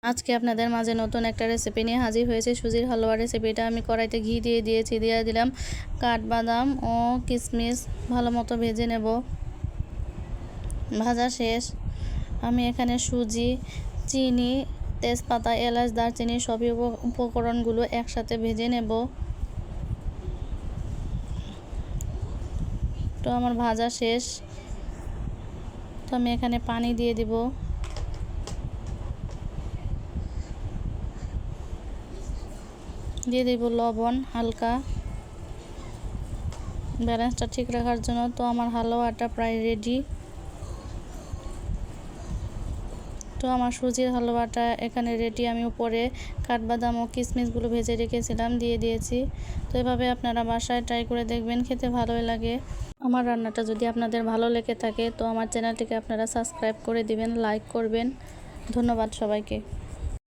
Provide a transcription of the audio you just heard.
আজকে আপনাদের মাঝে নতুন একটা রেসিপি নিয়ে হাজির হয়েছে। সুজির হালুয়া রেসিপিটা আমি কড়াইতে ঘি দিয়ে দিয়েছি, দিয়ে দিলাম কাঠবাদাম ও কিশমিশ, ভালো মতো ভেজে নেব। ভাজা শেষ। আমি এখানে সুজি, চিনি, তেজপাতা, এলাচ, দারচিনি সবই উপকরণগুলো একসাথে ভেজে নেব। তো আমার ভাজা শেষ। তো আমি এখানে পানি দিয়ে দিব। দিয়ে দিব লবণ হালকা, ব্যালেন্সটা ঠিক রাখার জন্য। তো আমার হালুয়াটা প্রায় রেডি। তো আমার সুজির হালুয়াটা এখানে রেডি। আমি উপরে কাঠবাদাম ও কিশমিশগুলো ভেজে রেখেছিলাম, দিয়ে দিয়েছি। তো এভাবে আপনারা বাসায় ট্রাই করে দেখবেন, খেতে ভালোই লাগে। আমার রান্নাটা যদি আপনাদের ভালো লেগে থাকে তো আমার চ্যানেলটিকে আপনারা সাবস্ক্রাইব করে দিবেন, লাইক করবেন। ধন্যবাদ সবাইকে।